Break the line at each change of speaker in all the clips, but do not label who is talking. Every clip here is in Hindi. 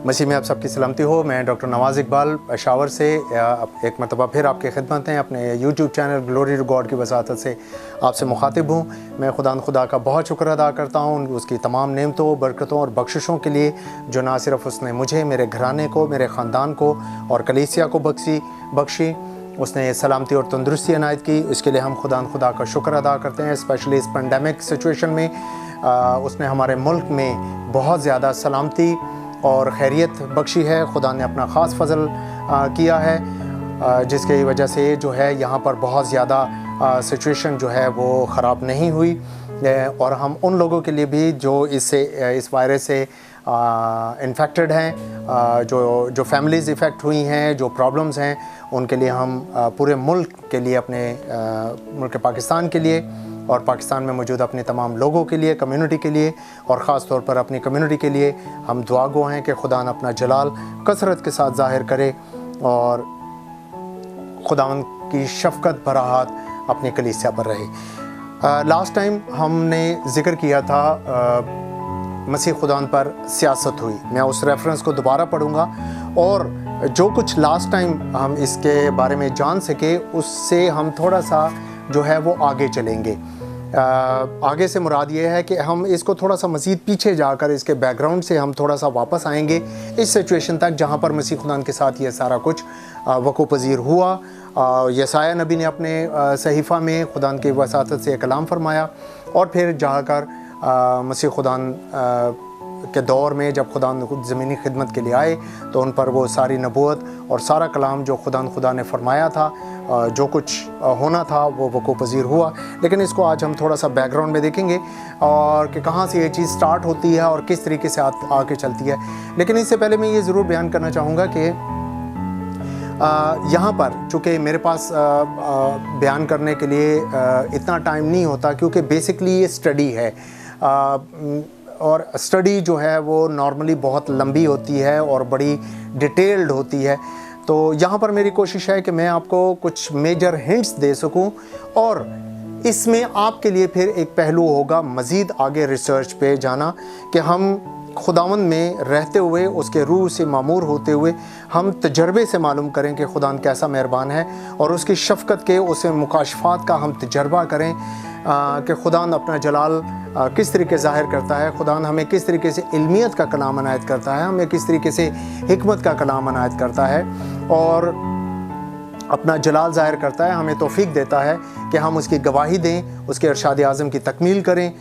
मसीह में आप सबकी सलामती हो। मैं डॉक्टर नवाज़ इकबाल पेशावर से एक मरतबा फिर आपकी खिदमत हैं। अपने YouTube channel Glory to God की वसातत से आपसे मुखातिब हूँ। मैं खुदा का बहुत शुक्र अदा करता हूँ उसकी तमाम नेमतों, बरकतों और बख्शिशों के लिए जो ना सिर्फ उसने मुझे, मेरे घराने को, मेरे ख़ानदान को और कलीसिया को बख्शी, उसने सलामती और तंदुरुस्ती अनायत की। इसके लिए हम खुदा का शुक्र अदा करते हैं। स्पेशली इस पेंडेमिक सिचुएशन में उसने हमारे मुल्क में बहुत ज़्यादा सलामती और खैरियत बख्शी है। खुदा ने अपना ख़ास फजल किया है, जिसकी वजह से जो है यहाँ पर बहुत ज़्यादा सिचुएशन जो है वो ख़राब नहीं हुई। और हम उन लोगों के लिए भी जो इस वायरस से इन्फेक्टेड हैं, जो फैमिलीज़ इफ़ेक्ट हुई हैं, जो प्रॉब्लम्स हैं, उनके लिए हम पूरे मुल्क के लिए, अपने मुल्क पाकिस्तान के लिए और पाकिस्तान में मौजूद अपने तमाम लोगों के लिए, कम्युनिटी के लिए और ख़ास तौर पर अपनी कम्युनिटी के लिए हम दुआ गो हैं कि खुदा अपना जलाल कसरत के साथ ज़ाहिर करे और खुदावंद की शफ़क़त भरा हाथ अपनी कलीसिया पर रहे। लास्ट टाइम हमने ज़िक्र किया था मसीह खुदावंद पर सियासत हुई। मैं उस रेफरेंस को दोबारा पढ़ूँगा और जो कुछ लास्ट टाइम हम इसके बारे में जान सके उससे हम थोड़ा सा जो है वो आगे चलेंगे। आगे से मुराद ये है कि हम इसको थोड़ा सा मज़ीद पीछे जाकर इसके बैकग्राउंड से हम थोड़ा सा वापस आएंगे इस सिचुएशन तक जहाँ पर मसीह खुदा के साथ ये सारा कुछ वक़ूअ पज़ीर हुआ। यसाया नबी ने अपने सहीफ़ा में खुदा की वसातत से कलाम फरमाया और फिर जाकर मसीह खुदा के दौर में जब खुदा ज़मीनी खिदमत के लिए आए तो उन पर वो सारी नबूवत और सारा कलाम जो खुदा ने फरमाया था, जो कुछ होना था वो वक़ूअ पज़ीर हुआ। लेकिन इसको आज हम थोड़ा सा बैकग्राउंड में देखेंगे और कि कहाँ से ये चीज़ स्टार्ट होती है और किस तरीके से आगे चलती है। लेकिन इससे पहले मैं ये ज़रूर बयान करना चाहूँगा कि यहाँ पर चूँकि मेरे पास बयान करने के लिए इतना टाइम नहीं होता, क्योंकि बेसिकली ये स्टडी है और स्टडी जो है वो नॉर्मली बहुत लंबी होती है और बड़ी डिटेल्ड होती है। तो यहाँ पर मेरी कोशिश है कि मैं आपको कुछ मेजर हिंट्स दे सकूँ और इसमें आपके लिए फिर एक पहलू होगा मज़ीद आगे रिसर्च पे जाना कि हम खुदावंद में रहते हुए, उसके रूह से मामूर होते हुए हम तजर्बे से मालूम करें कि खुदा कैसा मेहरबान है और उसकी शफ़क़त के, उस मुकाशफ़ात का हम तजर्बा करें कि खुदा अपना जलाल किस तरीके ज़ाहिर करता है, खुदा हमें किस तरीके से इल्मियत का कलाम अनायत करता है, हमें किस तरीके से हिकमत का कलाम अनायत करता है और अपना जलाल ज़ाहिर करता है, हमें तौफ़ीक देता है कि हम उसकी गवाही दें, उसके इरशाद आज़म की तकमील करें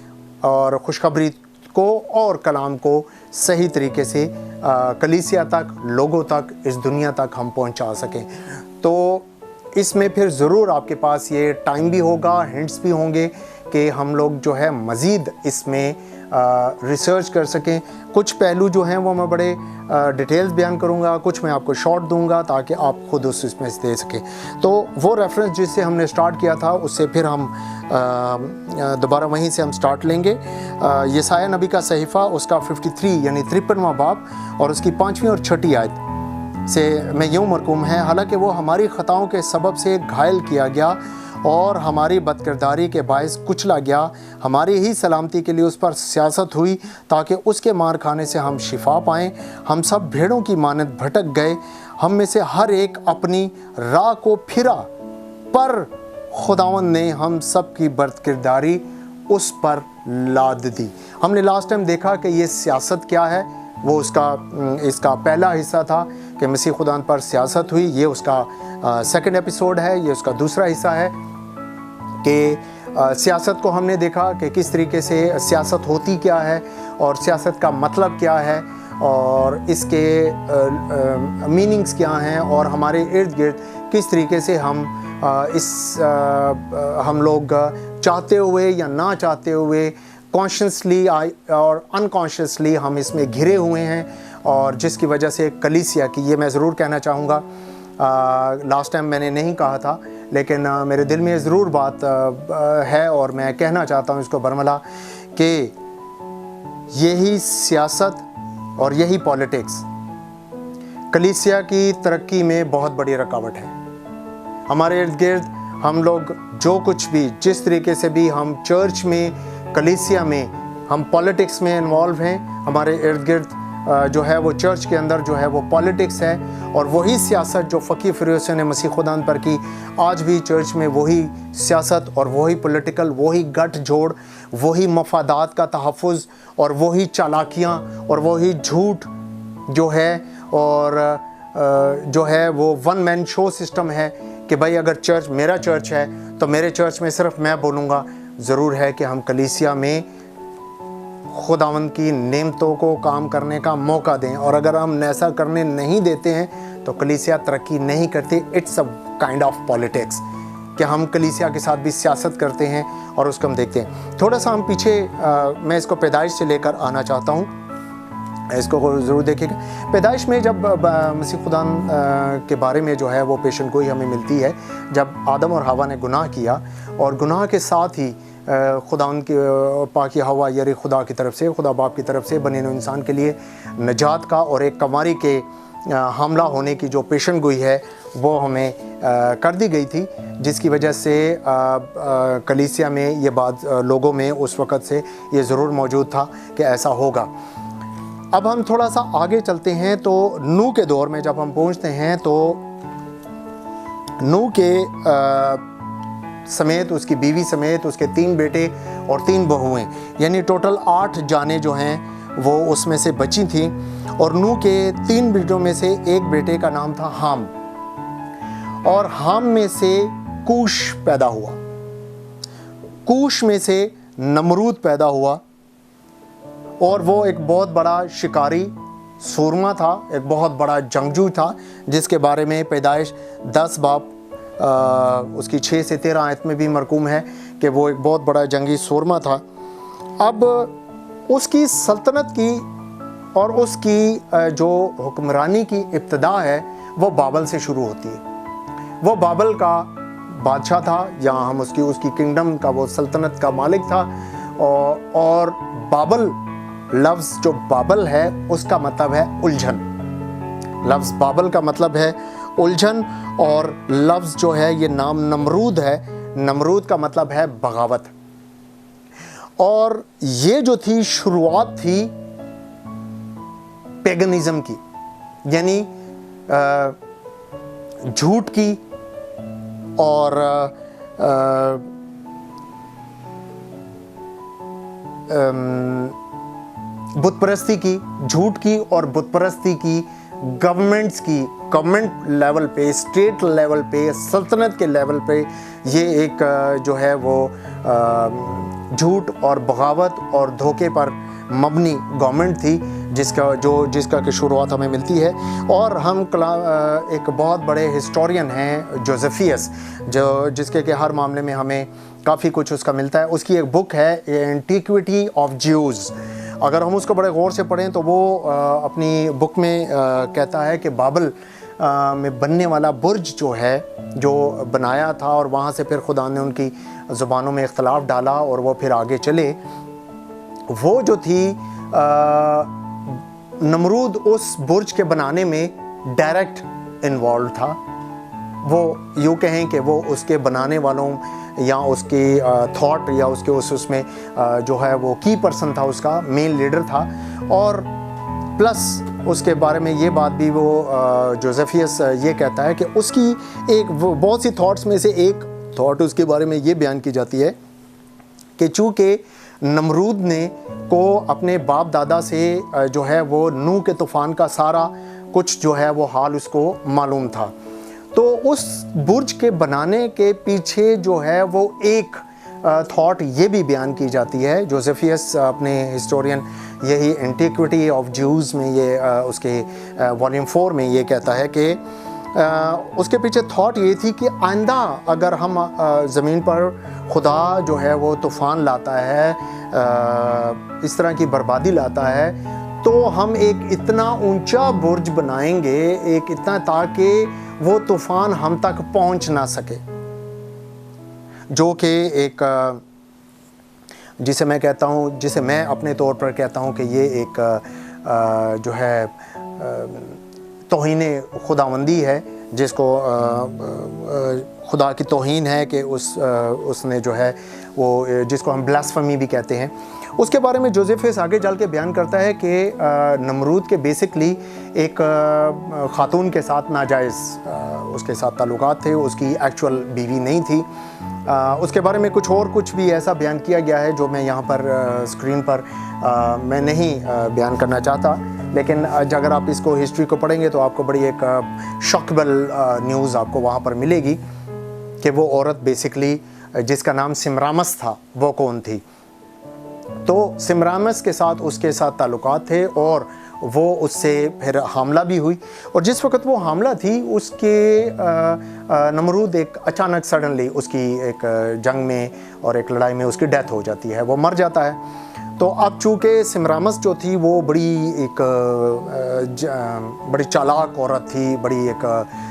और खुशखबरी को और कलाम को सही तरीके से कलीसिया तक, लोगों तक, इस दुनिया तक हम पहुंचा सकें। तो इसमें फिर ज़रूर आपके पास ये टाइम भी होगा, हिंट्स भी होंगे कि हम लोग जो है मज़ीद इसमें रिसर्च कर सकें। कुछ पहलू जो हैं वो मैं बड़े डिटेल्स बयान करूँगा, कुछ मैं आपको शॉर्ट दूंगा ताकि आप खुद इसमें दे सकें। तो वो रेफरेंस जिससे हमने स्टार्ट किया था उससे फिर हम दोबारा वहीं से हम स्टार्ट लेंगे। यसाया नबी का सहीफ़ा, उसका 53 यानी 53वां बाब और उसकी 5वीं और 6ठी आयत से मैं यूँ मरकूम है, हालांकि वो हमारी ख़ताओं के सबब से घायल किया गया और हमारी बदकिरदारी के बायस कुचला गया, हमारी ही सलामती के लिए उस पर सियासत हुई ताकि उसके मार खाने से हम शिफा पाएँ। हम सब भेड़ों की मानद भटक गए, हम में से हर एक अपनी राह को फिरा, पर खुदावंद ने हम सब की बदकिरदारी उस पर लाद दी। हमने लास्ट टाइम देखा कि ये सियासत क्या है, वो इसका पहला हिस्सा था कि मसीह खुदा पर सियासत हुई। ये उसका सेकंड एपिसोड है, ये उसका दूसरा हिस्सा है कि सियासत को हमने देखा कि किस तरीके से सियासत होती क्या है और सियासत का मतलब क्या है और इसके मीनिंग्स क्या हैं और हमारे इर्द गिर्द किस तरीके से हम लोग चाहते हुए या ना चाहते हुए, कॉन्शियसली और अनकॉन्शियसली हम इसमें घिरे हुए हैं और जिसकी वजह से कलीसिया की, ये मैं ज़रूर कहना चाहूँगा, लास्ट टाइम मैंने नहीं कहा था लेकिन मेरे दिल में ज़रूर बात है और मैं कहना चाहता हूँ इसको बरमला कि यही सियासत और यही पॉलिटिक्स कलीसिया की तरक्की में बहुत बड़ी रुकावट है। हमारे इर्द गिर्द हम लोग जो कुछ भी, जिस तरीके से भी हम चर्च में, कलीसिया में, हम पॉलिटिक्स में इन्वॉल्व हैं, हमारे इर्द गिर्द जो है वो चर्च के अंदर जो है वो पॉलिटिक्स है, और वही सियासत जो फ़कीह फ़िरदौसी ने मसीह खुदा पर की, आज भी चर्च में वही सियासत और वही पॉलिटिकल, वही गठजोड़, वही मफादात का तहफ़्फ़ुज़ और वही चालाकियाँ और वही झूठ जो है, और जो है वो वन मैन शो सिस्टम है कि भाई अगर चर्च मेरा चर्च है तो मेरे चर्च में सिर्फ मैं बोलूँगा। ज़रूर है कि हम कलीसिया में खुदावंद की नेमतों को काम करने का मौका दें, और अगर हम ऐसा करने नहीं देते हैं तो कलीसिया तरक्की नहीं करती। It's a kind of politics कि हम कलीसिया के साथ भी सियासत करते हैं और उसको हम देखते हैं। थोड़ा सा हम पीछे मैं इसको पैदाइश से लेकर आना चाहता हूँ, इसको ज़रूर देखिएगा। पैदाइश में जब मसीह खुदा के बारे में जो है वो पेशन गोई हमें मिलती है, जब आदम और हवा ने गुनाह किया, और गुनाह के साथ ही खुदा उनकी पाकी हवा यानी खुदा की तरफ से, खुदा बाप की तरफ से बने हुए इंसान के लिए नजात का और एक कमारी के हमला होने की जो पेशन गोई है वो हमें कर दी गई थी, जिसकी वजह से कलीसिया में ये बात लोगों में उस वक़्त से ये ज़रूर मौजूद था कि ऐसा होगा। अब हम थोड़ा सा आगे चलते हैं तो नूह के दौर में जब हम पहुंचते हैं तो नूह के समेत, उसकी बीवी समेत, उसके 3 बेटे और 3 बहुएं, यानी टोटल 8 जानें जो हैं वो उसमें से बची थी। और नूह के 3 बेटों में से एक बेटे का नाम था हाम, और हाम में से कूश पैदा हुआ, कूश में से नमरूद पैदा हुआ, और वो एक बहुत बड़ा शिकारी सूरमा था, एक बहुत बड़ा जंगजू था, जिसके बारे में पैदाइश 10 बाब उसकी 6 से 13 आयत में भी मरकूम है कि वो एक बहुत बड़ा जंगी सूरमा था। अब उसकी सल्तनत की और उसकी जो हुक्मरानी की इब्तिदा है वो बाबल से शुरू होती है। वो बाबल का बादशाह था, या हम उसकी किंगडम का, वो सल्तनत का मालिक था। और बाबल लफ्ज़ जो बाबल है उसका मतलब है उलझन। लफ्ज़ बाबल का मतलब है उलझन, और लफ्ज़ जो है ये नाम नमरूद है, नमरूद का मतलब है बगावत। और ये जो थी शुरुआत थी पेगनिज्म की, यानी झूठ की और बुतपरस्ती की, झूठ की और बुतपरस्ती की, गवर्नमेंट्स की, गवर्नमेंट लेवल पे, स्टेट लेवल पे, सल्तनत के लेवल पे ये एक जो है वो झूठ और बगावत और धोखे पर मबनी गवर्नमेंट थी, जिसका की शुरुआत हमें मिलती है। और हम एक बहुत बड़े हिस्टोरियन हैं जोसेफियस, जिसके के हर मामले में हमें काफ़ी कुछ उसका मिलता है। उसकी एक बुक है एंटीक्विटी ऑफ ज्यूज़। अगर हम उसको बड़े गौर से पढ़ें तो वो अपनी बुक में कहता है कि बाबल में बनने वाला बुर्ज जो है, जो बनाया था, और वहाँ से फिर खुदा ने उनकी ज़ुबानों में इख्तलाफ डाला और वो फिर आगे चले। वो जो थी नमरूद उस बुर्ज के बनाने में डायरेक्ट इन्वॉल्व था। वो यूँ कहें कि वो उसके बनाने वालों या उसके थॉट या उसके उसमें जो है वो की पर्सन था, उसका मेन लीडर था। और प्लस उसके बारे में ये बात भी वो जोसेफियस ये कहता है कि उसकी एक बहुत सी थॉट्स में से एक थॉट उसके बारे में ये बयान की जाती है कि चूँकि नमरूद ने को अपने बाप दादा से जो है वो नूह के तूफ़ान का सारा कुछ जो है वो हाल उसको मालूम था, तो उस बुर्ज के बनाने के पीछे जो है वो एक थॉट ये भी बयान की जाती है। जोसेफियस अपने हिस्टोरियन यही एंटीक्विटी ऑफ ज्यूज़ में ये उसके वॉल्यूम 4 में ये कहता है कि उसके पीछे थॉट ये थी कि आइंदा अगर हम ज़मीन पर खुदा जो है वो तूफ़ान लाता है, इस तरह की बर्बादी लाता है, तो हम एक इतना ऊंचा बुर्ज बनाएंगे, एक इतना, ताकि वो तूफ़ान हम तक पहुंच ना सके, जो कि एक जिसे मैं कहता हूँ, जिसे मैं अपने तौर पर कहता हूँ कि ये एक जो है तौहीने खुदावंदी है, जिसको खुदा की तौहीन है कि उसने जो है वो, जिसको हम ब्लास्फेमी भी कहते हैं, उसके बारे में जोसेफस आगे चल के बयान करता है कि नमरूद के बेसिकली एक ख़ातून के साथ नाजायज़ उसके साथ ताल्लुकात थे, उसकी एक्चुअल बीवी नहीं थी। उसके बारे में कुछ भी ऐसा बयान किया गया है जो मैं यहाँ पर स्क्रीन पर मैं नहीं बयान करना चाहता, लेकिन अगर आप इसको हिस्ट्री को पढ़ेंगे तो आपको बड़ी एक शॉकेबल न्यूज़ आपको वहाँ पर मिलेगी कि वो औरत बेसिकली जिसका नाम सिमरामस था वो कौन थी। तो सिमरामस के साथ उसके साथ ताल्लुकात थे और वो उससे फिर हामला भी हुई, और जिस वक्त वो हामला थी उसके नमरूद एक अचानक सडनली उसकी एक जंग में और एक लड़ाई में उसकी डेथ हो जाती है, वो मर जाता है। तो अब चूँकि सिमरामस जो थी वो बड़ी चालाक औरत थी, बड़ी एक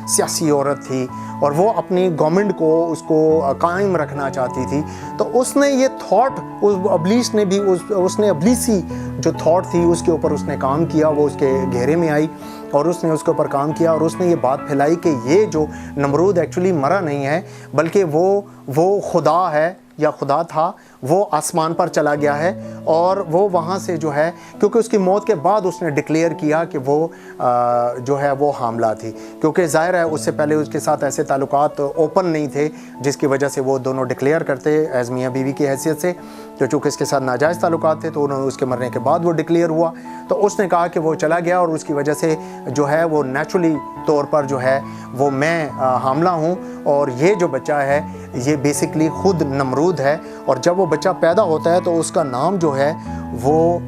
सियासी औरत थी, और वो अपनी गवर्नमेंट को उसको कायम रखना चाहती थी। तो उसने ये थॉट, उस अबलीस ने भी उसने अबलीसी जो थॉट थी उसके ऊपर उसने काम किया, वो उसके घेरे में आई और उसने उसके ऊपर काम किया, और उसने ये बात फैलाई कि ये जो नमरूद एक्चुअली मरा नहीं है, बल्कि वो खुदा है या खुदा था, वो आसमान पर चला गया है। और वो वहाँ से जो है, क्योंकि उसकी मौत के बाद उसने डिक्लेयर किया कि वो जो है वो हामला थी, क्योंकि ज़ाहिर है उससे पहले उसके साथ ऐसे ताल्लुकात ओपन नहीं थे जिसकी वजह से वो दोनों डिक्लेयर करते एज़ मियाँ बीवी की हैसियत से। तो चूँकि इसके साथ नाजायज़ ताल्लुकात थे तो उन्होंने उसके मरने के बाद वो डिक्लेयर हुआ। तो उसने कहा कि वो चला गया और उसकी वजह से जो है वो नेचुरली तौर पर जो है वो मैं हामला हूँ, और ये जो बच्चा है ये बेसिकली खुद नमरूद है। और जब वो बच्चा पैदा होता है तो उसका नाम जो है वो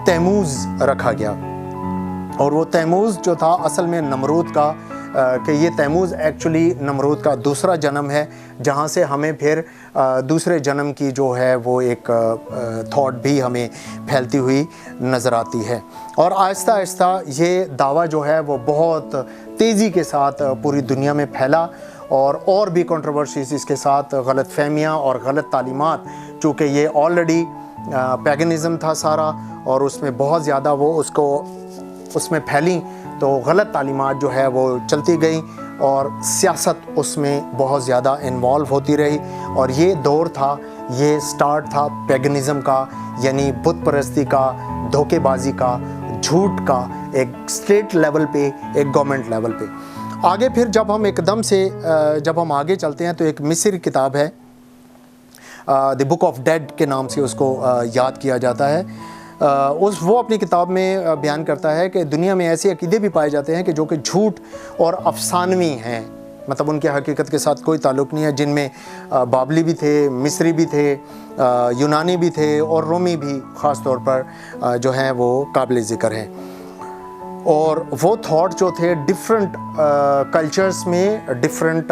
तैमूज़ रखा गया, और वो तैमूज़ जो था असल में नमरूद का कि ये तैमूज़ एक्चुअली नमरूद का दूसरा जन्म है, जहाँ से हमें फिर दूसरे जन्म की जो है वो एक थॉट भी हमें फैलती हुई नज़र आती है। और आहिस्ता आहिस्ता ये दावा जो है वो बहुत तेज़ी के साथ पूरी दुनिया में फैला, और भी कंट्रोवर्सीज इसके साथ, गलत फहमियाँ और गलत तालीमात, चूँकि ये ऑलरेडी पैगनिज़म था सारा, और उसमें बहुत ज़्यादा वो उसमें फैली, तो गलत तालीमात जो है वो चलती गई, और सियासत उसमें बहुत ज़्यादा इन्वॉल्व होती रही। और ये दौर था, ये स्टार्ट था पैगनिज़म का, यानी बुत परस्ती का, धोखेबाजी का, झूठ का, एक स्टेट लेवल पे, एक गवर्नमेंट लेवल पे। आगे फिर जब हम एकदम से जब हम आगे चलते हैं तो एक मिस्री किताब है, द बुक ऑफ डेड के नाम से उसको याद किया जाता है। वो अपनी किताब में बयान करता है कि दुनिया में ऐसे अकीदे भी पाए जाते हैं कि जो कि झूठ और अफसानवी हैं, मतलब उनके हकीकत के साथ कोई ताल्लुक़ नहीं है, जिनमें बाबली भी थे, मिस्री भी थे, यूनानी भी थे, और रोमी भी ख़ास तौर पर जो हैं वो काबिल ज़िक्र हैं। और वो थॉट जो थे डिफरेंट कल्चर्स में, डिफरेंट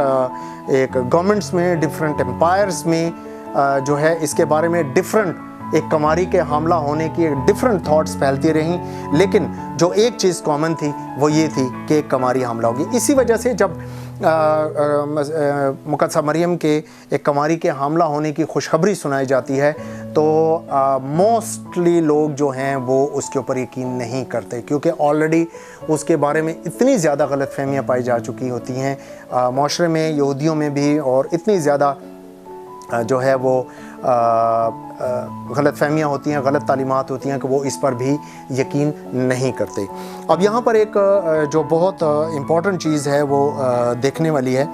एक गवर्नमेंट्स में, डिफरेंट एम्पायर्स में जो है इसके बारे में डिफरेंट एक कमारी के हमला होने की डिफरेंट थॉट्स फैलती रहीं, लेकिन जो एक चीज़ कॉमन थी वो ये थी कि एक कमारी हमला होगी। इसी वजह से जब मुक़द्दसा मरियम के एक कमारी के हमला होने की खुशखबरी सुनाई जाती है तो मोस्टली लोग जो हैं वो उसके ऊपर यकीन नहीं करते, क्योंकि ऑलरेडी उसके बारे में इतनी ज़्यादा गलतफहमियाँ पाई जा चुकी होती हैं माशरे में, यहूदियों में भी, और इतनी ज़्यादा जो है वो गलतफहमियाँ होती हैं, गलत तालीमात होती हैं कि वो इस पर भी यकीन नहीं करते। अब यहाँ पर एक जो बहुत इम्पॉर्टेंट चीज़ है वो देखने वाली है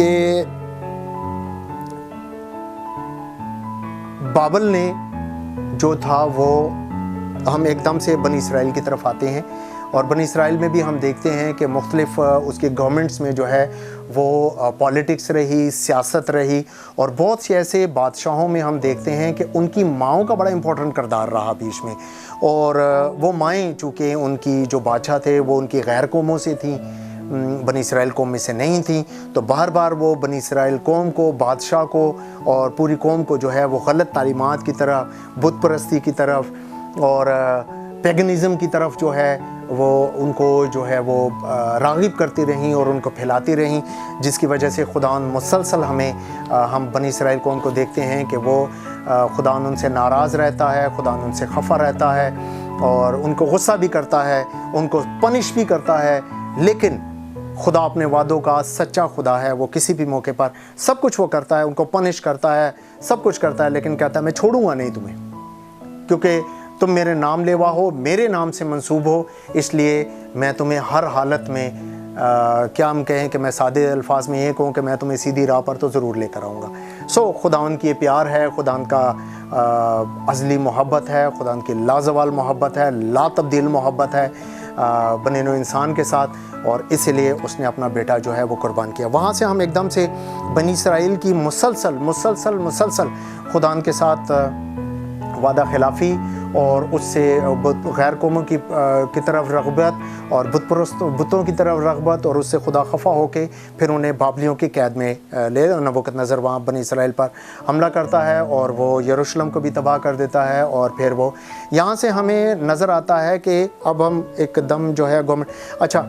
कि बाबल ने जो था वो, हम एकदम से बनी इसराइल की तरफ आते हैं, और बनी इसराइल में भी हम देखते हैं कि मुख्तलिफ उसके गवर्नमेंट्स में जो है वो पॉलिटिक्स रही, सियासत रही, और बहुत से ऐसे बादशाहों में हम देखते हैं कि उनकी माँओं का बड़ा इम्पोर्टेंट किरदार रहा बीच में। और वो माएँ चूँकि उनकी जो बादशाह थे वो उनकी गैर कौमों से थी, बनी इसराइल कौम में से नहीं थी, तो बार बार वो बनी इसराइल कौम को, बादशाह को और पूरी कौम को जो है वो गलत तालीमात की तरफ, बुत परस्ती की तरफ और पैगनिज़म की तरफ जो है वो उनको जो है वो राग़िब करती रहीं और उनको फैलाती रहीं, जिसकी वजह से खुदा मुसलसल हम बनी इसराइल कौम को देखते हैं कि वो खुदा उनसे नाराज़ रहता है, खुदा उनसे खफा रहता है और उनको गुस्सा भी करता है, उनको पनिश भी करता है, लेकिन खुदा अपने वादों का सच्चा खुदा है, वो किसी भी मौके पर सब कुछ वो करता है, उनको पनिश करता है, सब कुछ करता है, लेकिन कहता है मैं छोड़ूंगा नहीं तुम्हें, क्योंकि तुम मेरे नाम लेवा हो, मेरे नाम से मंसूब हो, इसलिए मैं तुम्हें हर हालत में क्या हम कहें कि मैं सादे अल्फाज में ये कहूँ कि मैं तुम्हें सीधी राह पर तो ज़रूर लेकर आऊँगा। सो खुदावन की ये प्यार है, खुदावन का अज़ली मोहब्बत है, खुदावन की लाजवाल मोहब्बत है, ला तब्दील मोहब्बत है बने नौ इंसान के साथ, और इसीलिए उसने अपना बेटा जो है वो कुर्बान किया। वहाँ से हम एकदम से बनी इसराइल की मुसलसल खुदावन के साथ वादा खिलाफ़ी और उससे गैर कौमों की तरफ रग़बत और बुतों की तरफ रग़बत, और उससे खुदा खफा होके फिर उन्हें बाबलियों की कैद में ले नबूकदनेस्सर वहाँ बनी इसराइल पर हमला करता है और वो यरूशलेम को भी तबाह कर देता है। और फिर वो यहाँ से हमें नज़र आता है कि अब हम एकदम जो है गवर्नमेंट, अच्छा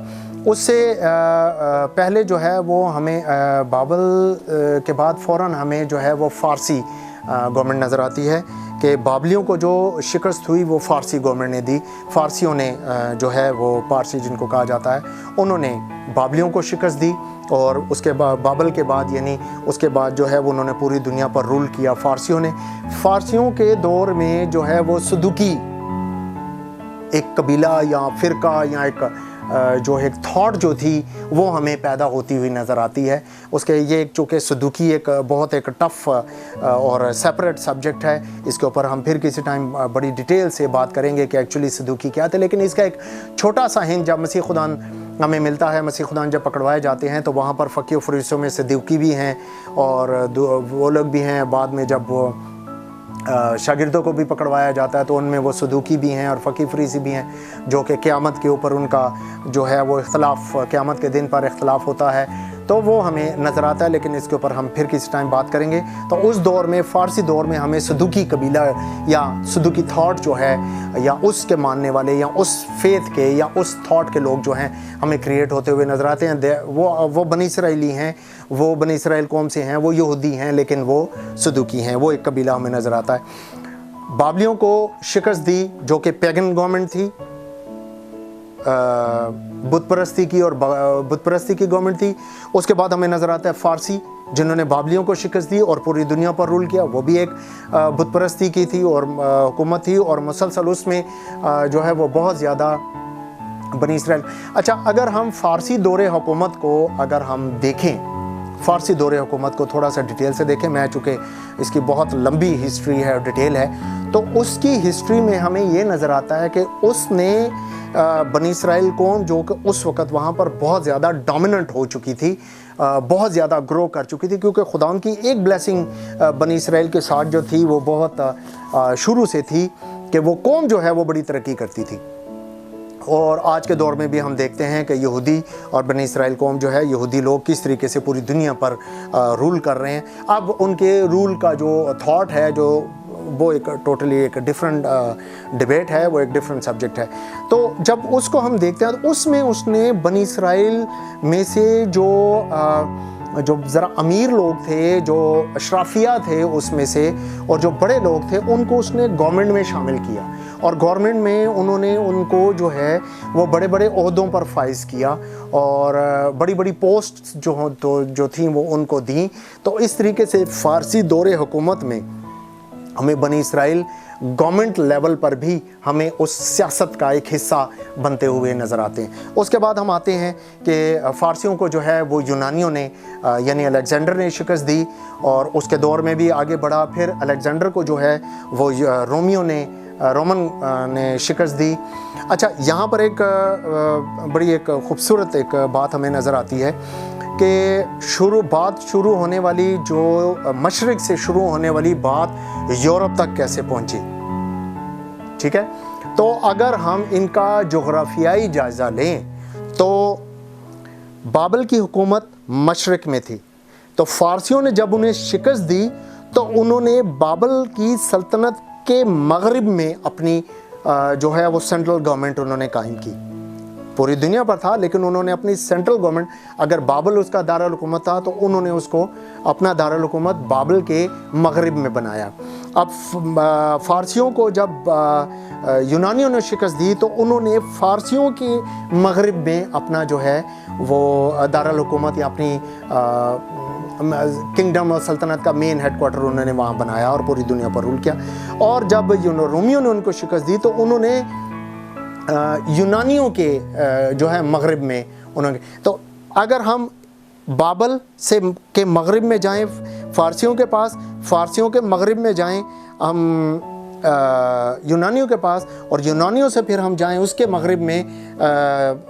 उससे पहले जो है वो हमें बाबल के बाद फ़ौरन हमें जो है वो फ़ारसी गवर्नमेंट नज़र आती है कि बाबलियों को जो शिकस्त हुई वो फ़ारसी गवर्नमेंट ने दी। फ़ारसियों ने जो है वो पारसी जिनको कहा जाता है, उन्होंने बाबलियों को शिकस्त दी, और उसके बाद बाबल के बाद यानी उसके बाद जो है वो उन्होंने पूरी दुनिया पर रूल किया फ़ारसियों ने। फ़ारसियों के दौर में जो है वो सदूकी एक कबीला या फ़िरका या एक जो एक थॉट जो थी वो हमें पैदा होती हुई नज़र आती है। उसके ये चूँकि सदूकी एक बहुत एक टफ़ और सेपरेट सब्जेक्ट है, इसके ऊपर हम फिर किसी टाइम बड़ी डिटेल से बात करेंगे कि एक्चुअली सदूकी क्या थे। लेकिन इसका एक छोटा सा हिंट जब मसीह खुदान हमें मिलता है, मसीह खुदान जब पकड़वाए जाते हैं तो वहाँ पर फ़कीह फ़रीसियों में सदूकी भी हैं और वो लोग भी हैं। बाद में जब वो शागिर्दों को भी पकड़वाया जाता है तो उनमें वो सदूकी भी हैं और फ़कीह फ़रीसी भी हैं, जो कि क़यामत के ऊपर उनका जो है वो इख्तलाफ, क़यामत के दिन पर इख्तलाफ होता है, तो वो हमें नज़र आता है। लेकिन इसके ऊपर हम फिर किसी टाइम बात करेंगे। तो उस दौर में, फ़ारसी दौर में, हमें सदूकी कबीला या सदूकी थॉट जो है या उसके मानने वाले या उस फेथ के या उस थॉट के लोग जो हैं हमें क्रिएट होते हुए नज़र आते हैं। वो बनी इसराइली हैं, वो बनी इसराइल कौम से हैं, वो यहूदी हैं, लेकिन वो सदूकी हैं, वो एक कबीला हमें नज़र आता है। बाबलियों को शिकस्त दी जो कि पैगन गवर्नमेंट थी, बुत परस्ती की और बुत परस्ती की गवर्नमेंट थी। उसके बाद हमें नज़र आता है फ़ारसी जिन्होंने बाबलियों को शिकस्त दी और पूरी दुनिया पर रूल किया, वो भी एक बुत परस्ती की थी और हुकूमत थी, और मुसलसल उसमें जो है वो बहुत ज़्यादा बनी इसराइल। अच्छा, अगर हम फ़ारसी दौरे हुकूमत को अगर हम देखें, फ़ारसी दौरे हुकूमत को थोड़ा सा डिटेल से देखें, मैं चूँकि इसकी बहुत लंबी हिस्ट्री है और डिटेल है, तो उसकी हिस्ट्री में हमें ये नज़र आता है कि उसने बनी इसराइल कौम जो कि उस वक़्त वहाँ पर बहुत ज़्यादा डोमिनेंट हो चुकी थी, बहुत ज़्यादा ग्रो कर चुकी थी, क्योंकि खुदा की एक ब्लेसिंग बनी इसराइल के साथ जो थी वो बहुत शुरू से थी कि वो कौम जो है वो बड़ी तरक्की करती थी। और आज के दौर में भी हम देखते हैं कि यहूदी और बनी इसराइल कौम जो है, यहूदी लोग किस तरीके से पूरी दुनिया पर रूल कर रहे हैं। अब उनके रूल का जो थॉट है, जो वो एक टोटली एक डिफरेंट डिबेट है, वो एक डिफरेंट सब्जेक्ट है। तो जब उसको हम देखते हैं तो उसमें उसने बनी इसराइल में से जो ज़रा अमीर लोग थे, जो अशराफिया थे उसमें से, और जो बड़े लोग थे, उनको उसने गवर्नमेंट में शामिल किया, और गवर्नमेंट में उन्होंने उनको जो है वो बड़े बड़े ओहदों पर फाइज किया और बड़ी बड़ी पोस्ट जो थी वो उनको दी। तो इस तरीके से फ़ारसी दौरे हुकूमत में हमें बनी इसराइल गवर्नमेंट लेवल पर भी हमें उस सियासत का एक हिस्सा बनते हुए नज़र आते हैं। उसके बाद हम आते हैं कि फ़ारसियों को जो है वो यूनानियों ने यानी अलेक्जेंडर ने शिकस्त दी, और उसके दौर में भी आगे बढ़ा। फिर अलेक्जेंडर को जो है वो रोमन ने शिकस्त दी। अच्छा, यहाँ पर एक बड़ी एक ख़ूबसूरत एक बात हमें नज़र आती है कि बात शुरू होने वाली, जो मशरिक़ से शुरू होने वाली बात यूरोप तक कैसे पहुंची। ठीक है, तो अगर हम इनका जोग्राफियाई जायज़ा लें तो बाबल की हुकूमत मशरिक़ में थी, तो फ़ारसियों ने जब उन्हें शिकस्त दी तो उन्होंने बाबल की सल्तनत के मगरिब में अपनी जो है वो सेंट्रल गवर्नमेंट उन्होंने कायम की। पूरी दुनिया पर था, लेकिन उन्होंने अपनी सेंट्रल गवर्नमेंट, अगर बाबल उसका दारुल हुकूमत था तो उन्होंने उसको अपना दारुल हुकूमत बाबल के मगरिब में बनाया। अब फ़ारसियों को जब यूनानियों ने शिकस्त दी तो उन्होंने फ़ारसियों के मगरिब में अपना जो है वो दारुल हुकूमत या अपनी किंगडम और सल्तनत का मेन हेडक्वार्टर उन्होंने वहाँ बनाया और पूरी दुनिया पर रूल किया। और जब रोमियों ने उनको शिकस्त दी तो उन्होंने यूनानियों के जो है मगरिब में उन्होंने, तो अगर हम बाबल से के मगरिब में जाएं फ़ारसियों के पास, फ़ारसियों के मगरिब में जाएं हम यूनानियों के पास, और यूनानियों से फिर हम जाएं उसके मगरिब में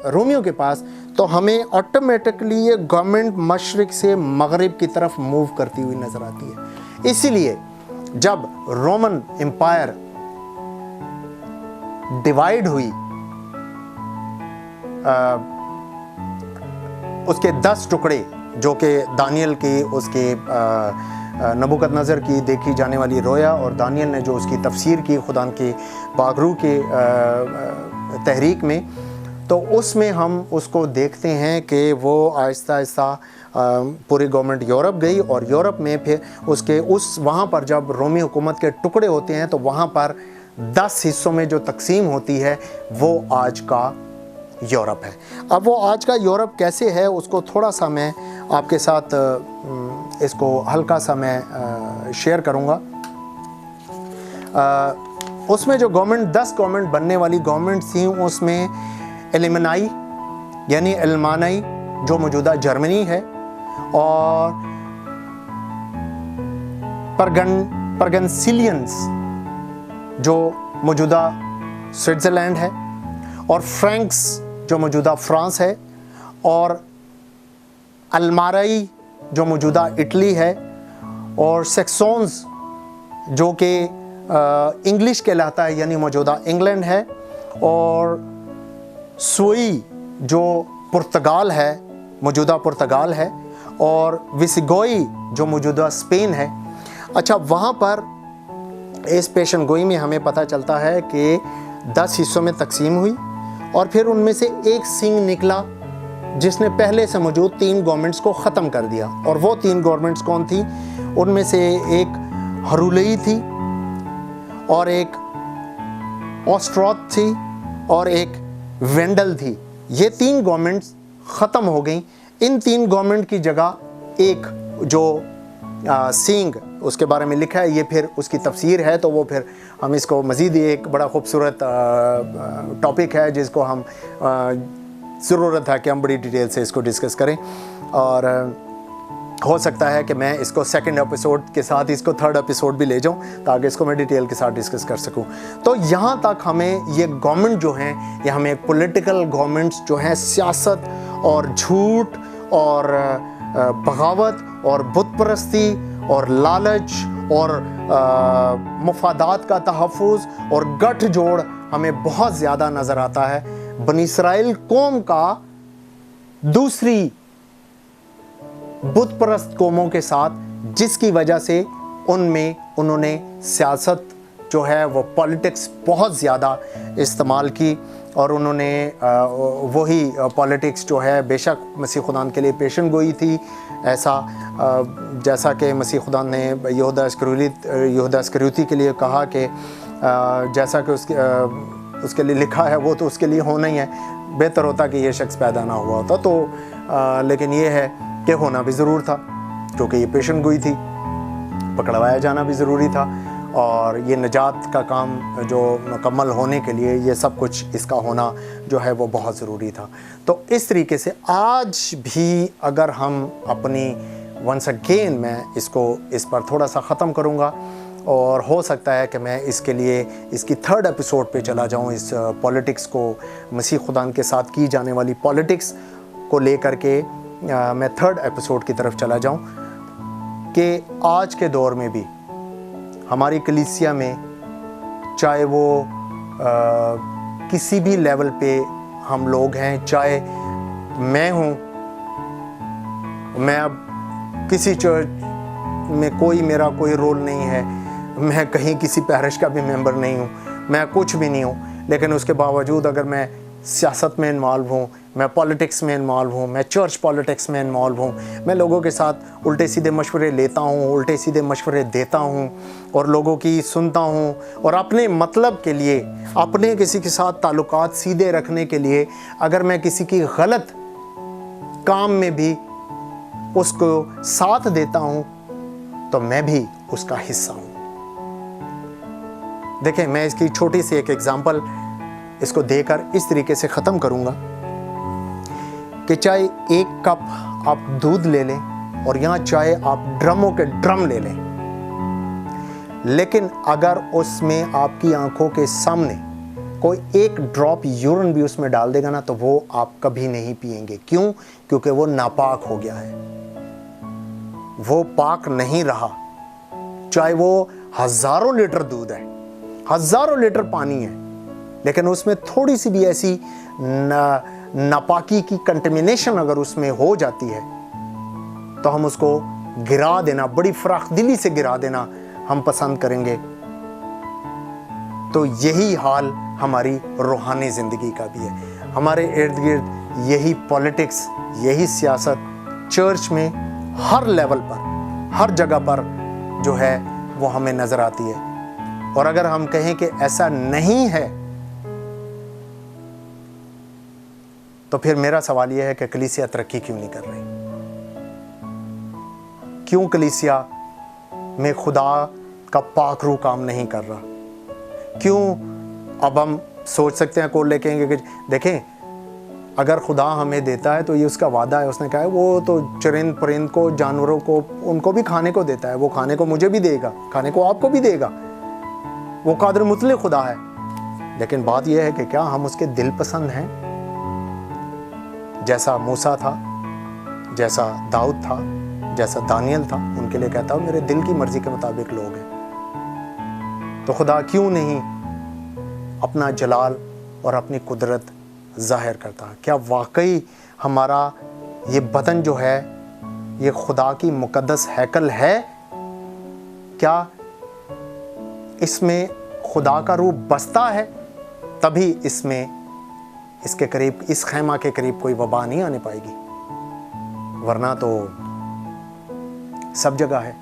रोमियों के पास, तो हमें ऑटोमेटिकली ये गवर्नमेंट मशरिक़ से मगरिब की तरफ मूव करती हुई नज़र आती है। इसीलिए जब रोमन एम्पायर डिवाइड हुई, उसके 10 टुकड़े जो कि दानियल की उसके नबूकदनज़र की देखी जाने वाली रोया और दानियल ने जो उसकी तफसीर की खुदा के पाकरू के तहरीक में, तो उसमें हम उसको देखते हैं कि वो आहिस्ता आहिस्ता पूरी गवर्नमेंट यूरोप गई, और यूरोप में फिर उसके वहाँ पर जब रोमी हुकूमत के टुकड़े होते हैं तो वहाँ पर 10 हिस्सों में जो तकसीम होती है वो आज का यूरोप है। अब वो आज का यूरोप कैसे है उसको थोड़ा सा मैं आपके साथ इसको हल्का सा मैं शेयर करूँगा। उसमें जो गवर्नमेंट 10 गवर्नमेंट बनने वाली गवर्नमेंट थी, उसमें एलिमनाई यानी एलमानाई जो मौजूदा जर्मनी है, और परगनसिलियंस जो मौजूदा स्विट्ज़रलैंड है, और फ्रैंक्स जो मौजूदा फ्रांस है, और अलमाराई जो मौजूदा इटली है, और सेक्सोन्स जो कि इंग्लिश कहलाता है यानी मौजूदा इंग्लैंड है, और सुई जो पुर्तगाल है मौजूदा पुर्तगाल है, और विसिगोई जो मौजूदा स्पेन है। अच्छा, वहाँ पर इस पेशन गोई में हमें पता चलता है कि 10 हिस्सों में तकसीम हुई, और फिर उनमें से एक सिंह निकला जिसने पहले से मौजूद 3 गवर्नमेंट्स को ख़त्म कर दिया। और वो 3 गवर्नमेंट्स कौन थी? उनमें से एक हरूलई थी, और एक ऑस्ट्रोथ थी, और एक वेंडल थी। ये 3 गवर्नमेंट्स ख़त्म हो गई। इन 3 गवर्नमेंट की जगह एक जो सिंह उसके बारे में लिखा है, ये फिर उसकी तफसीर है, तो वो फिर हम इसको मज़ीद एक बड़ा खूबसूरत टॉपिक है जिसको हम ज़रूरत है कि हम बड़ी डिटेल से इसको डिस्कस करें, और हो सकता है कि मैं इसको 2nd एपिसोड के साथ इसको 3rd एपिसोड भी ले जाऊं ताकि इसको मैं डिटेल के साथ डिस्कस कर सकूं। तो यहाँ तक हमें ये गवर्नमेंट जो हैं, ये हमें पॉलिटिकल गवर्नमेंट्स जो हैं सियासत और झूठ और बगावत और बुत परस्ती और लालच और मफादात का तहफ़्फ़ुज़ और गठजोड़ हमें बहुत ज़्यादा नज़र आता है। बनी इसराइल कौम का दूसरी बुत परस्त कौमों के साथ, जिसकी वजह से उन्होंने सियासत जो है वो पॉलिटिक्स बहुत ज़्यादा इस्तेमाल की, और उन्होंने वही पॉलिटिक्स जो है बेशक मसीह खुदा के लिए पेशन गोई थी, ऐसा जैसा कि मसीह खुदा ने यहूदा इस्करियोती के लिए कहा कि जैसा कि उसके लिए लिखा है वो तो उसके लिए होना ही है, बेहतर होता कि ये शख्स पैदा ना हुआ होता, तो लेकिन ये है कि होना भी ज़रूर था क्योंकि ये पेशन गोई थी, पकड़वाया जाना भी ज़रूरी था, और ये निजात का काम जो मुकम्मल होने के लिए ये सब कुछ इसका होना जो है वो बहुत ज़रूरी था। तो इस तरीके से आज भी अगर हम अपनी वंस अगेन मैं इस पर थोड़ा सा ख़त्म करूँगा, और हो सकता है कि मैं इसके लिए इसकी 3rd एपिसोड पे चला जाऊँ, इस पॉलिटिक्स को, मसीह खुदा के साथ की जाने वाली पॉलिटिक्स को लेकर के मैं 3rd एपिसोड की तरफ चला जाऊँ कि आज के दौर में भी हमारी कलीसिया में, चाहे वो किसी भी लेवल पे हम लोग हैं, चाहे मैं हूँ, मैं अब किसी चर्च में मेरा कोई रोल नहीं है, मैं कहीं किसी पैरिश का भी मेंबर नहीं हूँ, मैं कुछ भी नहीं हूँ, लेकिन उसके बावजूद अगर मैं सियासत में इन्वॉल्व हूँ, मैं पॉलिटिक्स में इन्वॉल्व हूँ, मैं चर्च पॉलिटिक्स में इन्वॉल्व हूँ, मैं लोगों के साथ उल्टे सीधे मशवरे लेता हूँ, उल्टे सीधे मशवरे देता हूँ और लोगों की सुनता हूँ, और अपने मतलब के लिए, अपने किसी के साथ ताल्लुकात सीधे रखने के लिए अगर मैं किसी की गलत काम में भी उसको साथ देता हूँ तो मैं भी उसका हिस्सा हूँ। देखें, मैं इसकी छोटी सी एक एग्जांपल इसको देकर इस तरीके से ख़त्म करूँगा कि चाहे एक कप आप दूध ले लें और यहाँ चाहे आप ड्रमों के ड्रम ले लें, लेकिन अगर उसमें आपकी आंखों के सामने कोई एक ड्रॉप यूरिन भी उसमें डाल देगा ना, तो वो आप कभी नहीं पिएंगे। क्यों? क्योंकि वो नापाक हो गया है, वो पाक नहीं रहा। चाहे वो हज़ारों लीटर दूध है, हज़ारों लीटर पानी है, लेकिन उसमें थोड़ी सी भी ऐसी नापाकी की कंटेमिनेशन अगर उसमें हो जाती है तो हम उसको गिरा देना, बड़ी फराखदिली से गिरा देना हम पसंद करेंगे। तो यही हाल हमारी रूहानी ज़िंदगी का भी है। हमारे इर्द गिर्द यही पॉलिटिक्स, यही सियासत चर्च में हर लेवल पर, हर जगह पर जो है वो हमें नज़र आती है। और अगर हम कहें कि ऐसा नहीं है, तो फिर मेरा सवाल यह है कि कलीसिया तरक्की क्यों नहीं कर रही? क्यों कलीसिया में खुदा का पाक रूह काम नहीं कर रहा? क्यों? अब हम सोच सकते हैं, को लेकेंगे कि देखें, अगर खुदा हमें देता है तो ये उसका वादा है। उसने कहा है वो तो चरिंद परिंद को, जानवरों को, उनको भी खाने को देता है। वो खाने को मुझे भी देगा, खाने को आपको भी देगा। वो कादिर मुतलक खुदा है। लेकिन बात यह है कि क्या हम उसके दिल पसंद हैं? जैसा मूसा था, जैसा दाऊद था, जैसा दानियल था, उनके लिए कहता हूँ मेरे दिल की मर्जी के मुताबिक लोग हैं। तो खुदा क्यों नहीं अपना जलाल और अपनी कुदरत जाहिर करता? क्या वाकई हमारा ये बदन जो है ये खुदा की मुकद्दस हैकल है? क्या इसमें खुदा का रूह बसता है? तभी इसमें, इसके करीब, इस खैमा के करीब कोई वबा नहीं आने पाएगी, वरना तो सब जगह है।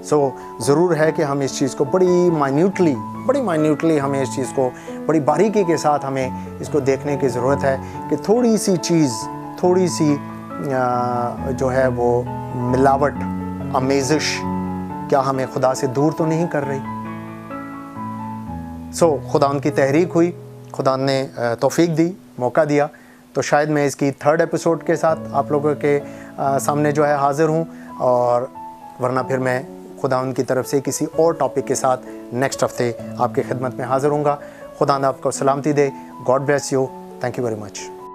ज़रूर है कि हम इस चीज़ को बड़ी माइन्यूटली हमें इस चीज़ को बड़ी बारीकी के साथ हमें इसको देखने की ज़रूरत है कि थोड़ी सी चीज़, थोड़ी सी जो है वो मिलावट, आमेज़िश, क्या हमें खुदा से दूर तो नहीं कर रही? खुदा उनकी तहरीक हुई, खुदा ने तौफीक दी, मौका दिया, तो शायद मैं इसकी 3rd एपिसोड के साथ आप लोगों के सामने जो है हाज़िर हूँ, और वरना फिर मैं खुदा उनकी तरफ से किसी और टॉपिक के साथ नेक्स्ट हफ्ते आपकी खिदमत में हाज़िर हूँगा। खुदा आपको सलामती दे। God bless you. Thank you very much.